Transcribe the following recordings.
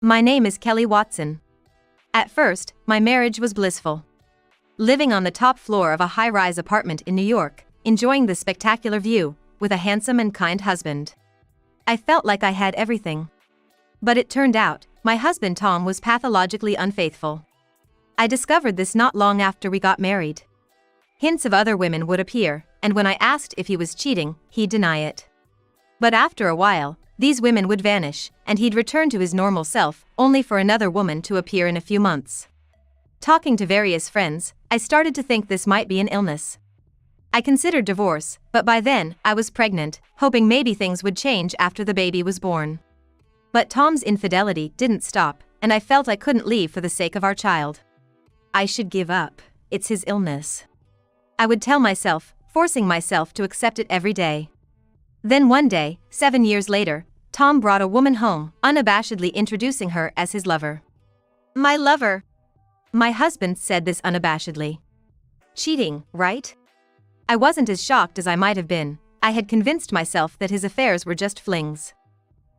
My name is Kelly Watson. At first, my marriage was blissful. Living on the top floor of a high-rise apartment in New York, enjoying the spectacular view, with a handsome and kind husband. I felt like I had everything. But it turned out, my husband Tom was pathologically unfaithful. I discovered this not long after we got married. Hints of other women would appear, and when I asked if he was cheating, he'd deny it. But after a while, these women would vanish, and he'd return to his normal self, only for another woman to appear in a few months. Talking to various friends, I started to think this might be an illness. I considered divorce, but by then, I was pregnant, hoping maybe things would change after the baby was born. But Tom's infidelity didn't stop, and I felt I couldn't leave for the sake of our child. I should give up. It's his illness. I would tell myself, forcing myself to accept it every day. Then one day, 7 years later, Tom brought a woman home, unabashedly introducing her as his lover. My lover. My husband said this unabashedly. Cheating, right? I wasn't as shocked as I might have been. I had convinced myself that his affairs were just flings.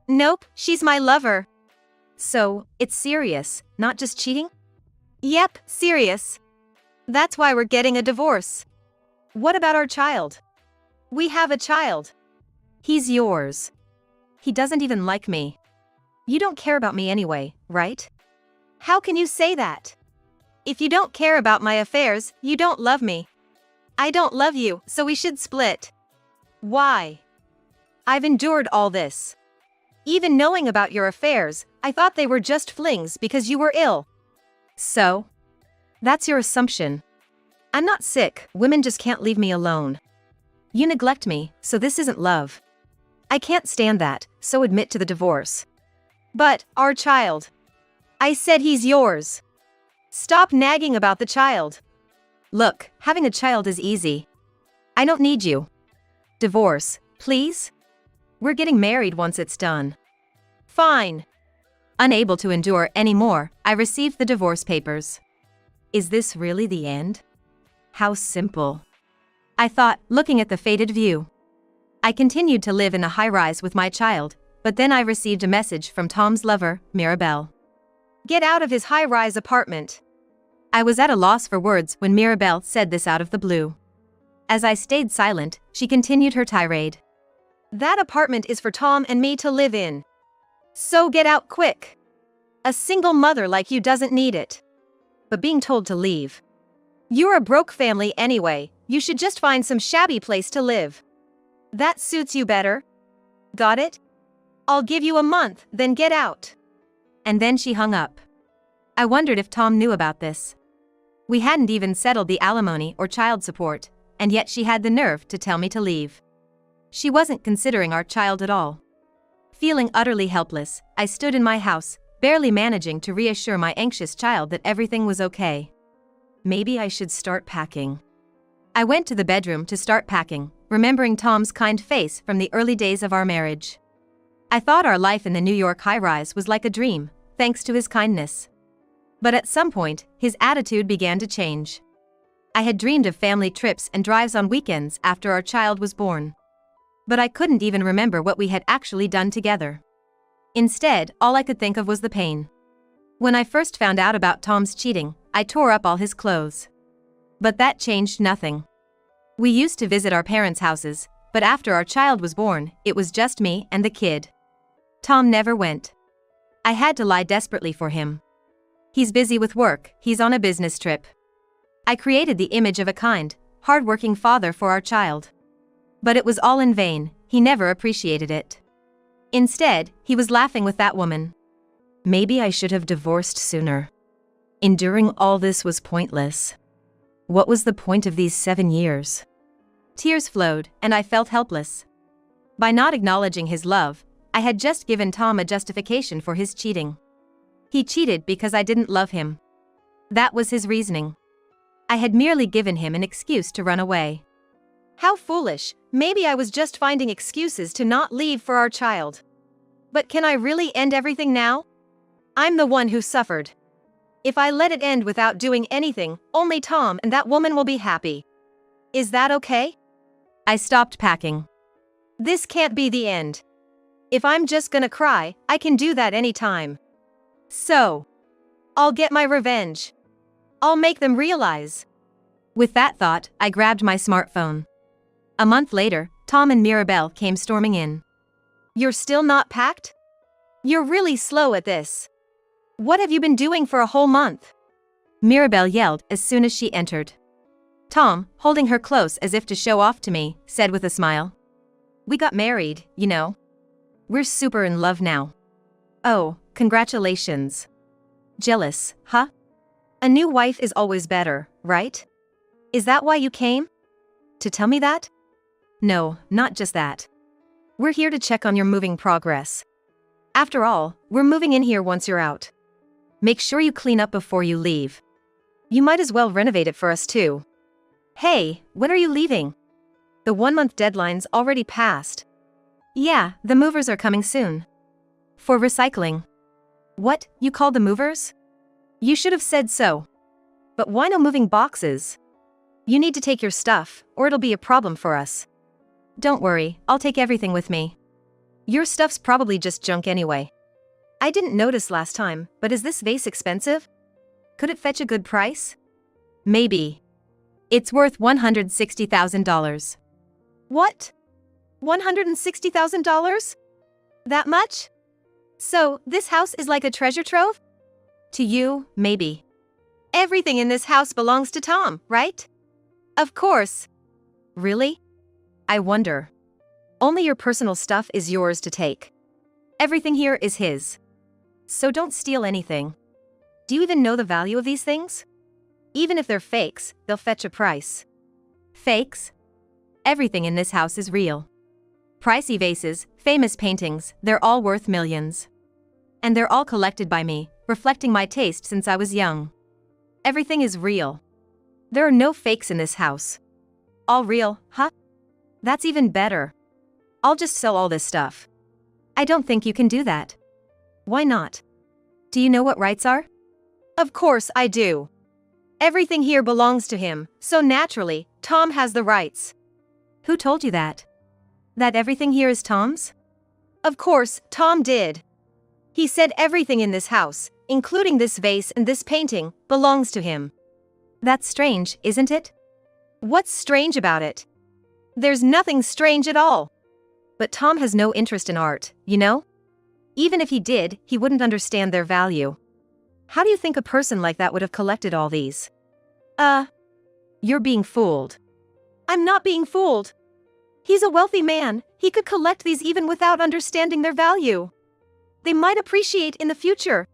Nope, she's my lover. So, it's serious, not just cheating? Yep, serious. That's why we're getting a divorce. What about our child? We have a child. He's yours. He doesn't even like me. You don't care about me anyway, right? How can you say that? If you don't care about my affairs, you don't love me. I don't love you, so we should split. Why? I've endured all this. Even knowing about your affairs, I thought they were just flings because you were ill. So? That's your assumption. I'm not sick, women just can't leave me alone. You neglect me, so this isn't love. I can't stand that, so admit to the divorce. But, our child. I said he's yours. Stop nagging about the child. Look, having a child is easy. I don't need you. Divorce, please? We're getting married once it's done. Fine. Unable to endure any more, I received the divorce papers. Is this really the end? How simple. I thought, looking at the faded view. I continued to live in the high-rise with my child, but then I received a message from Tom's lover, Mirabelle. Get out of his high-rise apartment. I was at a loss for words when Mirabelle said this out of the blue. As I stayed silent, she continued her tirade. That apartment is for Tom and me to live in. So get out quick. A single mother like you doesn't need it. But being told to leave. You're a broke family anyway, you should just find some shabby place to live. That suits you better. Got it? I'll give you a month, then get out. And then she hung up. I wondered if Tom knew about this. We hadn't even settled the alimony or child support, and yet she had the nerve to tell me to leave. She wasn't considering our child at all. Feeling utterly helpless, I stood in my house, barely managing to reassure my anxious child that everything was okay. Maybe I should start packing. I went to the bedroom to start packing, remembering Tom's kind face from the early days of our marriage. I thought our life in the New York high-rise was like a dream, thanks to his kindness. But at some point, his attitude began to change. I had dreamed of family trips and drives on weekends after our child was born. But I couldn't even remember what we had actually done together. Instead, all I could think of was the pain. When I first found out about Tom's cheating, I tore up all his clothes. But that changed nothing. We used to visit our parents' houses, but after our child was born, it was just me and the kid. Tom never went. I had to lie desperately for him. He's busy with work, he's on a business trip. I created the image of a kind, hard-working father for our child. But it was all in vain, he never appreciated it. Instead, he was laughing with that woman. Maybe I should have divorced sooner. Enduring all this was pointless. What was the point of these 7 years? Tears flowed, and I felt helpless. By not acknowledging his love, I had just given Tom a justification for his cheating. He cheated because I didn't love him. That was his reasoning. I had merely given him an excuse to run away. How foolish, maybe I was just finding excuses to not leave for our child. But can I really end everything now? I'm the one who suffered. If I let it end without doing anything, only Tom and that woman will be happy. Is that okay? I stopped packing. This can't be the end. If I'm just gonna cry, I can do that anytime. So, I'll get my revenge. I'll make them realize. With that thought, I grabbed my smartphone. A month later, Tom and Mirabelle came storming in. You're still not packed? You're really slow at this. What have you been doing for a whole month? Mirabelle yelled as soon as she entered. Tom, holding her close as if to show off to me, said with a smile. We got married, you know. We're super in love now. Oh, congratulations. Jealous, huh? A new wife is always better, right? Is that why you came? To tell me that? No, not just that. We're here to check on your moving progress. After all, we're moving in here once you're out. Make sure you clean up before you leave. You might as well renovate it for us too. Hey, when are you leaving? The 1-month deadline's already passed. Yeah, the movers are coming soon. For recycling. What, you called the movers? You should have said so. But why no moving boxes? You need to take your stuff, or it'll be a problem for us. Don't worry, I'll take everything with me. Your stuff's probably just junk anyway. I didn't notice last time, but is this vase expensive? Could it fetch a good price? Maybe. It's worth $160,000. What? $160,000? That much? So, this house is like a treasure trove? To you, maybe. Everything in this house belongs to Tom, right? Of course. Really? I wonder. Only your personal stuff is yours to take. Everything here is his. So don't steal anything. Do you even know the value of these things? Even if they're fakes, they'll fetch a price. Fakes? Everything in this house is real. Pricey vases, famous paintings, they're all worth millions. And they're all collected by me, reflecting my taste since I was young. Everything is real. There are no fakes in this house. All real, huh? That's even better. I'll just sell all this stuff. I don't think you can do that. Why not? Do you know what rights are? Of course I do. Everything here belongs to him, so naturally, Tom has the rights. Who told you that? That everything here is Tom's? Of course, Tom did. He said everything in this house, including this vase and this painting, belongs to him. That's strange, isn't it? What's strange about it? There's nothing strange at all. But Tom has no interest in art, you know? Even if he did, he wouldn't understand their value. How do you think a person like that would have collected all these? You're being fooled. I'm not being fooled. He's a wealthy man, he could collect these even without understanding their value. They might appreciate in the future.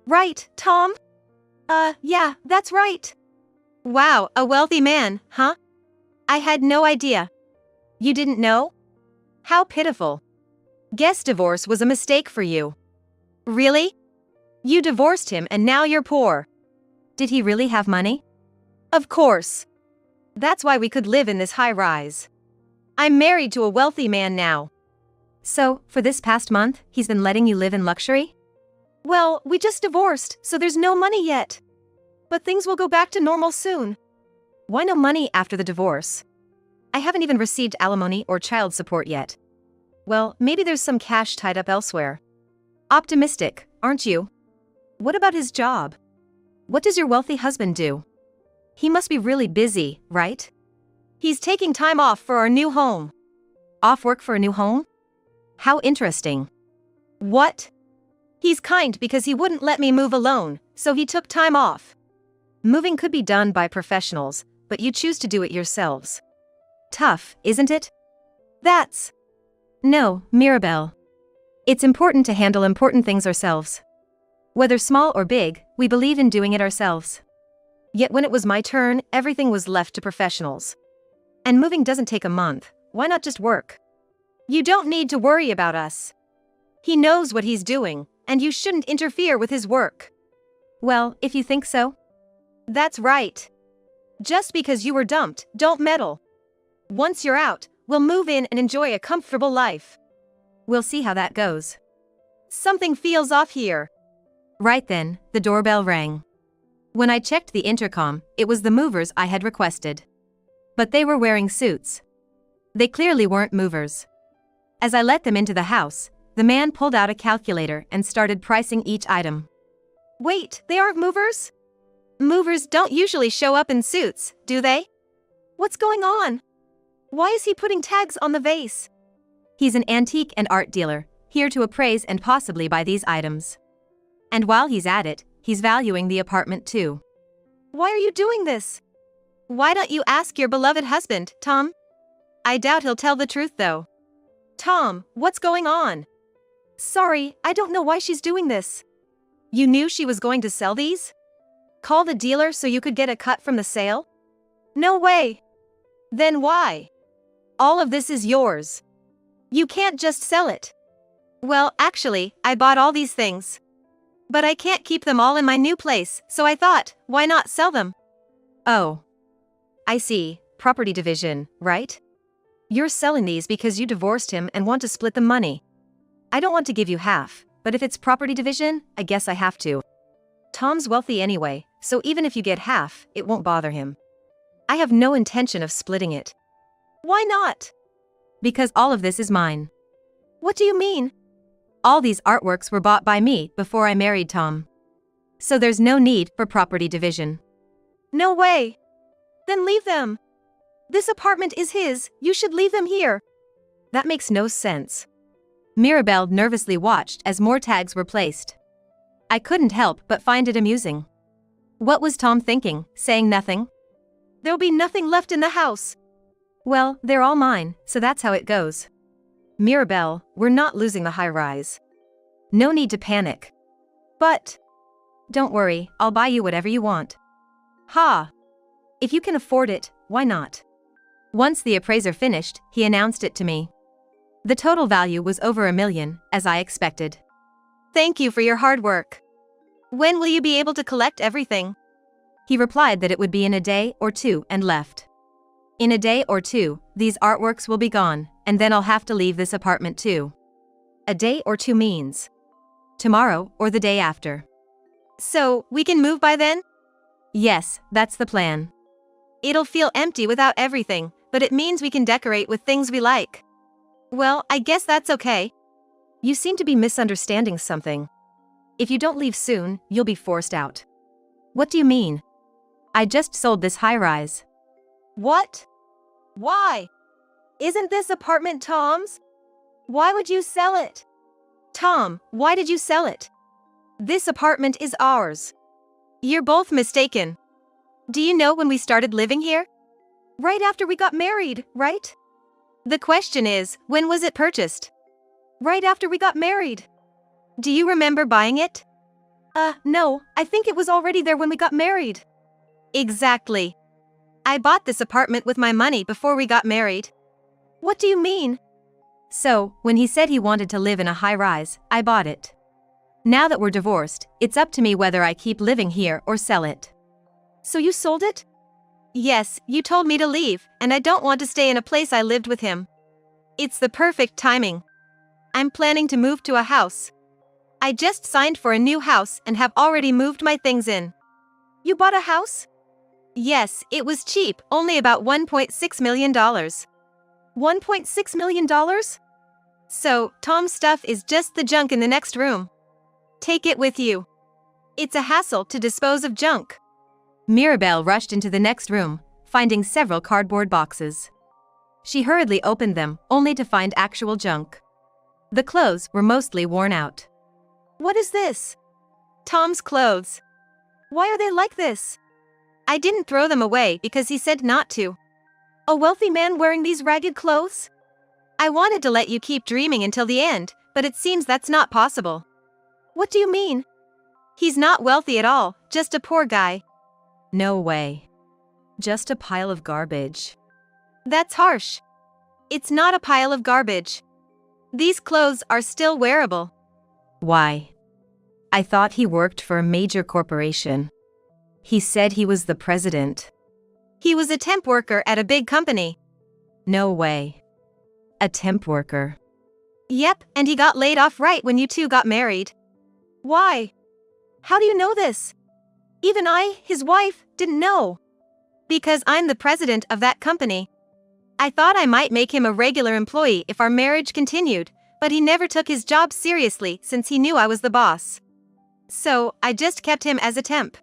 Right, Tom? Yeah, that's right. Wow, a wealthy man, huh? I had no idea. You didn't know? How pitiful. Guess divorce was a mistake for you. Really? You divorced him and now you're poor. Did he really have money? Of course. That's why we could live in this high rise. I'm married to a wealthy man now. So, for this past month, he's been letting you live in luxury? Well, we just divorced, so there's no money yet. But things will go back to normal soon. Why no money after the divorce? I haven't even received alimony or child support yet. Well, maybe there's some cash tied up elsewhere. Optimistic, aren't you? What about his job? What does your wealthy husband do? He must be really busy, right? He's taking time off for our new home. Off work for a new home? How interesting. What? He's kind because he wouldn't let me move alone, so he took time off. Moving could be done by professionals, but you choose to do it yourselves. Tough, isn't it? That's... No, Mirabelle. It's important to handle important things ourselves. Whether small or big, we believe in doing it ourselves. Yet when it was my turn, everything was left to professionals. And moving doesn't take a month, why not just work? You don't need to worry about us. He knows what he's doing, and you shouldn't interfere with his work. Well, if you think so. That's right. Just because you were dumped, don't meddle. Once you're out, we'll move in and enjoy a comfortable life. We'll see how that goes. Something feels off here. Right then, the doorbell rang. When I checked the intercom, it was the movers I had requested. But they were wearing suits. They clearly weren't movers. As I let them into the house, the man pulled out a calculator and started pricing each item. Wait, they aren't movers? Movers don't usually show up in suits, do they? What's going on? Why is he putting tags on the vase? He's an antique and art dealer, here to appraise and possibly buy these items. And while he's at it, he's valuing the apartment too. Why are you doing this? Why don't you ask your beloved husband, Tom? I doubt he'll tell the truth though. Tom, what's going on? Sorry, I don't know why she's doing this. You knew she was going to sell these? Call the dealer so you could get a cut from the sale? No way. Then why? All of this is yours. You can't just sell it. Well, actually, I bought all these things. But I can't keep them all in my new place, so I thought, why not sell them? Oh. I see, property division, right? You're selling these because you divorced him and want to split the money. I don't want to give you half, but if it's property division, I guess I have to. Tom's wealthy anyway, so even if you get half, it won't bother him. I have no intention of splitting it. Why not? Because all of this is mine. What do you mean? All these artworks were bought by me before I married Tom. So there's no need for property division. No way. Then leave them. This apartment is his, you should leave them here. That makes no sense. Mirabelle nervously watched as more tags were placed. I couldn't help but find it amusing. What was Tom thinking, saying nothing? There'll be nothing left in the house. Well, they're all mine, so that's how it goes. Mirabelle, we're not losing the high-rise. No need to panic. But don't worry, I'll buy you whatever you want. Ha! If you can afford it, why not? Once the appraiser finished, he announced it to me. The total value was over $1 million, as I expected. Thank you for your hard work. When will you be able to collect everything? He replied that it would be in a day or two and left. In a day or two, these artworks will be gone, and then I'll have to leave this apartment too. A day or two means tomorrow or the day after. So, we can move by then? Yes, that's the plan. It'll feel empty without everything, but it means we can decorate with things we like. Well, I guess that's okay. You seem to be misunderstanding something. If you don't leave soon, you'll be forced out. What do you mean? I just sold this high-rise. What? Why? Isn't this apartment Tom's? Why would you sell it? Tom, why did you sell it? This apartment is ours. You're both mistaken. Do you know when we started living here? Right after we got married, right? The question is, when was it purchased? Right after we got married. Do you remember buying it? No, I think it was already there when we got married. Exactly. I bought this apartment with my money before we got married. What do you mean? So, when he said he wanted to live in a high-rise, I bought it. Now that we're divorced, it's up to me whether I keep living here or sell it. So you sold it? Yes, you told me to leave, and I don't want to stay in a place I lived with him. It's the perfect timing. I'm planning to move to a house. I just signed for a new house and have already moved my things in. You bought a house? Yes, it was cheap, only about $1.6 million. $1.6 million? So, Tom's stuff is just the junk in the next room. Take it with you. It's a hassle to dispose of junk. Mirabelle rushed into the next room, finding several cardboard boxes. She hurriedly opened them, only to find actual junk. The clothes were mostly worn out. What is this? Tom's clothes. Why are they like this? I didn't throw them away because he said not to. A wealthy man wearing these ragged clothes? I wanted to let you keep dreaming until the end, but it seems that's not possible. What do you mean? He's not wealthy at all, just a poor guy. No way. Just a pile of garbage. That's harsh. It's not a pile of garbage. These clothes are still wearable. Why? I thought he worked for a major corporation. He said he was the president. He was a temp worker at a big company. No way. A temp worker. Yep, and he got laid off right when you two got married. Why? How do you know this? Even I, his wife, didn't know. Because I'm the president of that company. I thought I might make him a regular employee if our marriage continued, but he never took his job seriously since he knew I was the boss. So, I just kept him as a temp.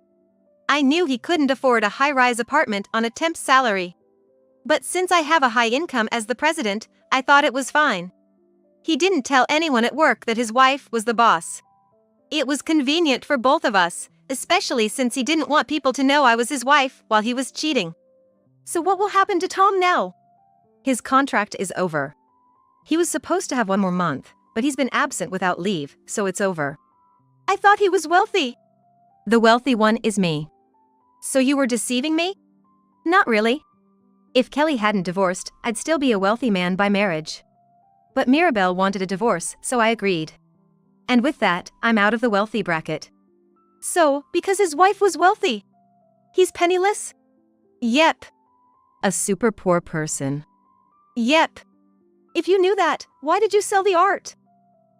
I knew he couldn't afford a high-rise apartment on a temp's salary. But since I have a high income as the president, I thought it was fine. He didn't tell anyone at work that his wife was the boss. It was convenient for both of us, especially since he didn't want people to know I was his wife while he was cheating. So what will happen to Tom now? His contract is over. He was supposed to have one more month, but he's been absent without leave, so it's over. I thought he was wealthy. The wealthy one is me. So you were deceiving me? Not really. If Kelly hadn't divorced, I'd still be a wealthy man by marriage. But Mirabelle wanted a divorce, so I agreed. And with that, I'm out of the wealthy bracket. So, because his wife was wealthy, he's penniless? Yep. A super poor person. Yep. If you knew that, why did you sell the art?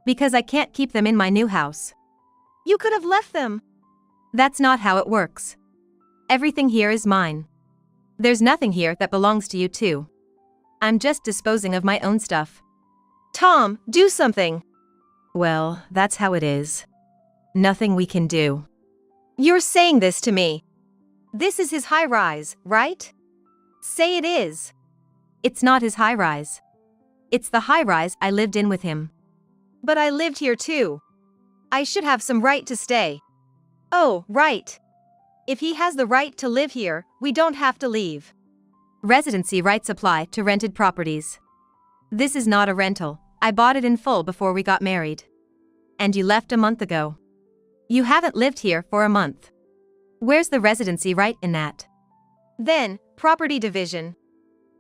Because I can't keep them in my new house. You could have left them. That's not how it works. Everything here is mine. There's nothing here that belongs to you too. I'm just disposing of my own stuff. Tom, do something. Well, that's how it is. Nothing we can do. You're saying this to me. This is his high-rise, right? Say it is. It's not his high-rise. It's the high-rise I lived in with him. But I lived here too. I should have some right to stay. Oh, right. If he has the right to live here, we don't have to leave. Residency rights apply to rented properties. This is not a rental. I bought it in full before we got married. And you left a month ago. You haven't lived here for a month. Where's the residency right in that? Then, property division.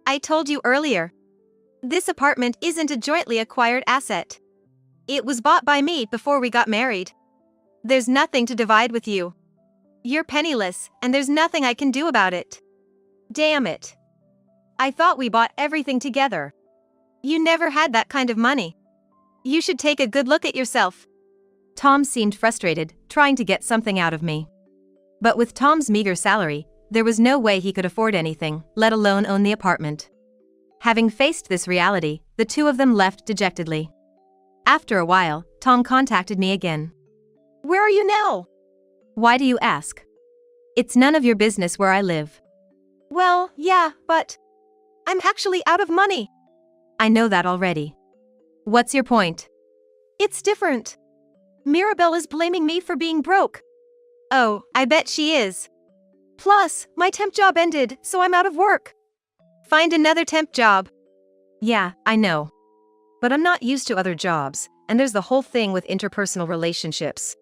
I told you earlier. This apartment isn't a jointly acquired asset. It was bought by me before we got married. There's nothing to divide with you. You're penniless, and there's nothing I can do about it. Damn it. I thought we bought everything together. You never had that kind of money. You should take a good look at yourself. Tom seemed frustrated, trying to get something out of me. But with Tom's meager salary, there was no way he could afford anything, let alone own the apartment. Having faced this reality, the two of them left dejectedly. After a while, Tom contacted me again. Where are you now? Why do you ask? It's none of your business where I live. Well, yeah, but I'm actually out of money. I know that already. What's your point? It's different. Mirabelle is blaming me for being broke. Oh, I bet she is. Plus, my temp job ended, so I'm out of work. Find another temp job. Yeah, I know. But I'm not used to other jobs, and there's the whole thing with interpersonal relationships.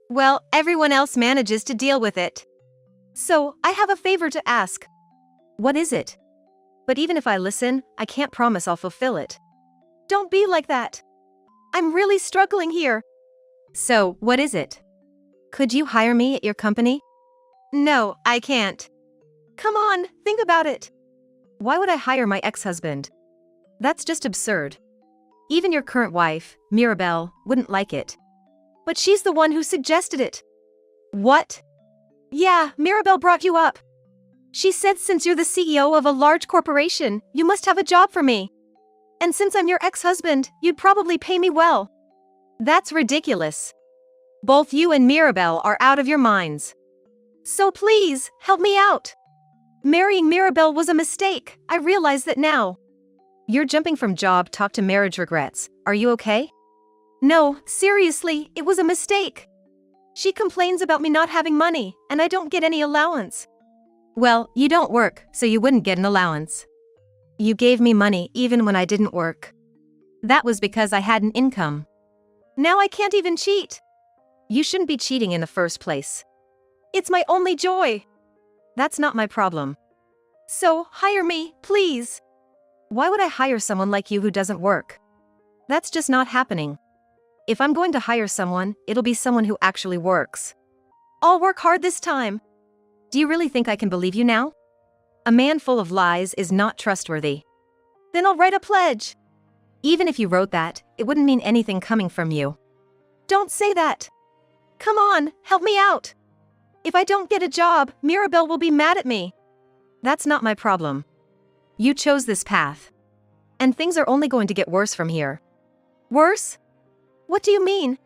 Well, everyone else manages to deal with it. So, I have a favor to ask. What is it? But even if I listen, I can't promise I'll fulfill it. Don't be like that. I'm really struggling here. So, what is it? Could you hire me at your company? No, I can't. Come on, think about it. Why would I hire my ex-husband? That's just absurd. Even your current wife, Mirabelle, wouldn't like it. But she's the one who suggested it. What? Yeah, Mirabelle brought you up. She said since you're the CEO of a large corporation, you must have a job for me. And since I'm your ex-husband, you'd probably pay me well. That's ridiculous. Both you and Mirabelle are out of your minds. So please, help me out. Marrying Mirabelle was a mistake, I realize that now. You're jumping from job talk to marriage regrets. Are you okay? No, seriously, it was a mistake. She complains about me not having money, and I don't get any allowance. Well, you don't work, so you wouldn't get an allowance. You gave me money even when I didn't work. That was because I had an income. Now I can't even cheat. You shouldn't be cheating in the first place. It's my only joy. That's not my problem. So, hire me, please. Why would I hire someone like you who doesn't work? That's just not happening. If I'm going to hire someone, it'll be someone who actually works. I'll work hard this time. Do you really think I can believe you now? A man full of lies is not trustworthy. Then I'll write a pledge. Even if you wrote that, it wouldn't mean anything coming from you. Don't say that. Come on, help me out. If I don't get a job, Mirabelle will be mad at me. That's not my problem. You chose this path. And things are only going to get worse from here. Worse? What do you mean?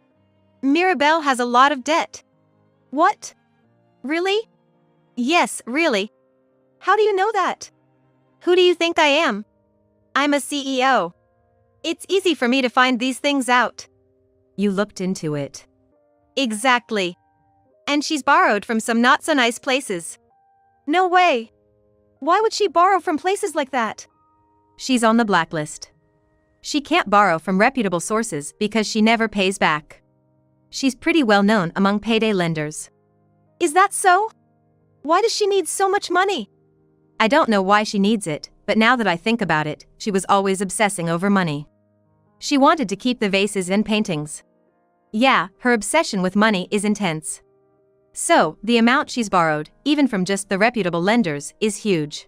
Mirabelle has a lot of debt. What? Really? Yes, really. How do you know that? Who do you think I am? I'm a CEO. It's easy for me to find these things out. You looked into it. Exactly. And she's borrowed from some not so nice places. No way. Why would she borrow from places like that? She's on the blacklist. She can't borrow from reputable sources because she never pays back. She's pretty well known among payday lenders. Is that so? Why does she need so much money? I don't know why she needs it, but now that I think about it, she was always obsessing over money. She wanted to keep the vases and paintings. Yeah, her obsession with money is intense. So, the amount she's borrowed, even from just the reputable lenders, is huge.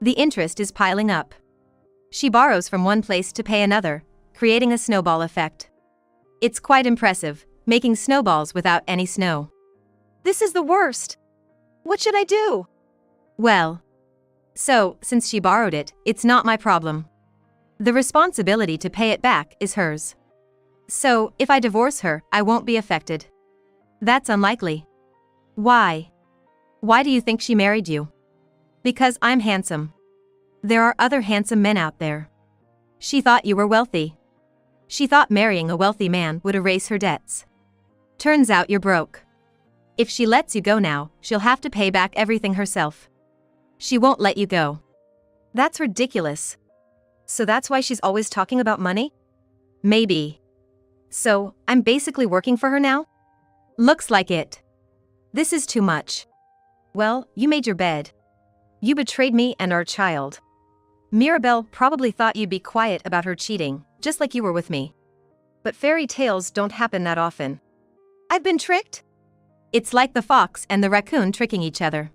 The interest is piling up. She borrows from one place to pay another, creating a snowball effect. It's quite impressive, making snowballs without any snow. This is the worst. What should I do? Well, since she borrowed it, it's not my problem. The responsibility to pay it back is hers. So, if I divorce her, I won't be affected. That's unlikely. Why? Why do you think she married you? Because I'm handsome. There are other handsome men out there. She thought you were wealthy. She thought marrying a wealthy man would erase her debts. Turns out you're broke. If she lets you go now, she'll have to pay back everything herself. She won't let you go. That's ridiculous. So that's why she's always talking about money? Maybe. So, I'm basically working for her now? Looks like it. This is too much. Well, you made your bed. You betrayed me and our child. Mirabelle probably thought you'd be quiet about her cheating, just like you were with me. But fairy tales don't happen that often. I've been tricked? It's like the fox and the raccoon tricking each other.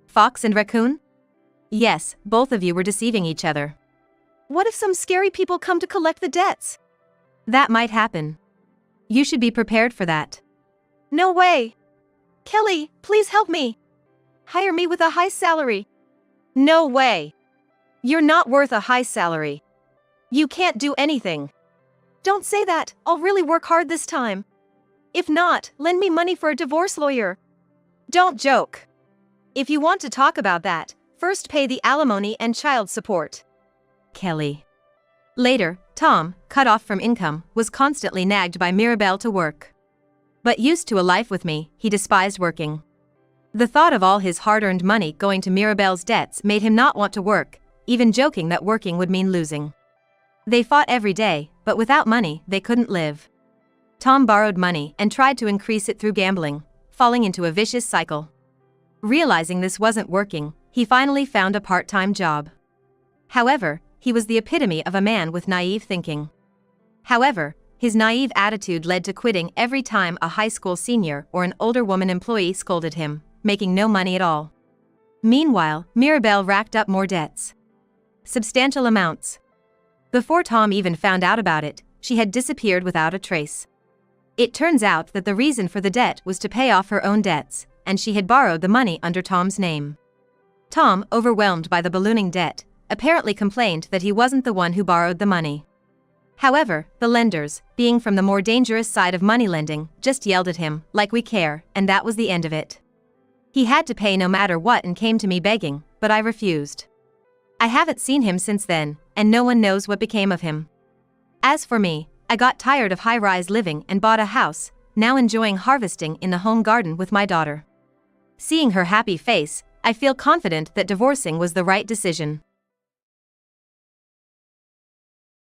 Fox and raccoon? Yes, both of you were deceiving each other. What if some scary people come to collect the debts? That might happen. You should be prepared for that. No way. Kelly, please help me. Hire me with a high salary. No way. You're not worth a high salary. You can't do anything. Don't say that, I'll really work hard this time. If not, lend me money for a divorce lawyer. Don't joke. If you want to talk about that, first pay the alimony and child support. Kelly. Later, Tom, cut off from income, was constantly nagged by Mirabelle to work. But used to a life with me, he despised working. The thought of all his hard-earned money going to Mirabelle's debts made him not want to work, even joking that working would mean losing. They fought every day, but without money, they couldn't live. Tom borrowed money and tried to increase it through gambling, falling into a vicious cycle. Realizing this wasn't working, he finally found a part-time job. However, he was the epitome of a man with naive thinking. However, his naive attitude led to quitting every time a high school senior or an older woman employee scolded him, making no money at all. Meanwhile, Mirabelle racked up more debts. Substantial amounts. Before Tom even found out about it, she had disappeared without a trace. It turns out that the reason for the debt was to pay off her own debts, and she had borrowed the money under Tom's name. Tom, overwhelmed by the ballooning debt, apparently complained that he wasn't the one who borrowed the money. However, the lenders, being from the more dangerous side of money lending, just yelled at him, like we care, and that was the end of it. He had to pay no matter what and came to me begging, but I refused. I haven't seen him since then, and no one knows what became of him. As for me, I got tired of high-rise living and bought a house, now enjoying harvesting in the home garden with my daughter. Seeing her happy face, I feel confident that divorcing was the right decision.